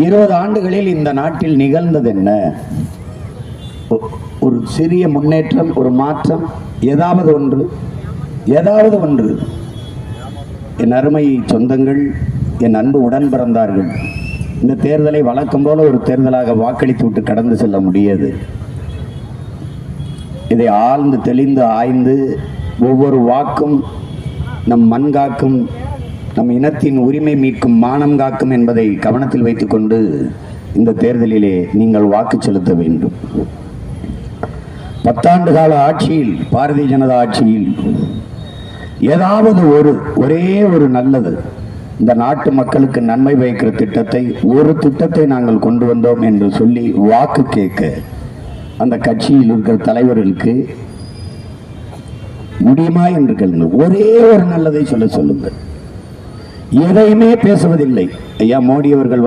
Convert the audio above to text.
20 ஆண்டுகளில் இந்த நாட்டில் நிகழ்ந்தது என்ன? ஒரு சிறிய முன்னேற்றம், ஒரு மாற்றம், ஏதாவது ஒன்று. என் அருமை சொந்தங்கள், என் அன்பு உடன் பிறந்தார்கள், இந்த தேர்தலை வழக்கம் போல ஒரு தேர்தலாக வாக்களித்து விட்டு கடந்து செல்ல முடியாது. இதை ஆழ்ந்து தெளிந்து ஆய்ந்து ஒவ்வொரு வாக்கும் நம் மண் காக்கும், நம் இனத்தின் உரிமை மீட்கும், மானம் காக்கும் என்பதை கவனத்தில் வைத்துக்கொண்டு இந்த தேர்தலிலே நீங்கள் வாக்கு செலுத்த வேண்டும். 10 ஆண்டு கால ஆட்சியில், பாரதிய ஜனதா ஆட்சியில் ஏதாவது ஒரே ஒரு நல்லது, இந்த நாட்டு மக்களுக்கு நன்மை பயக்கிற திட்டத்தை, ஒரு திட்டத்தை நாங்கள் கொண்டு வந்தோம் என்று சொல்லி வாக்கு கேட்க அந்த கட்சியில் இருக்கிற தலைவர்களுக்கு முடியுமா என்று கேளுங்கள். ஒரே ஒரு நல்லதை சொல்லுங்கள். எதையுமே பேசுவதில்லை. ஐயா மோடி அவர்கள்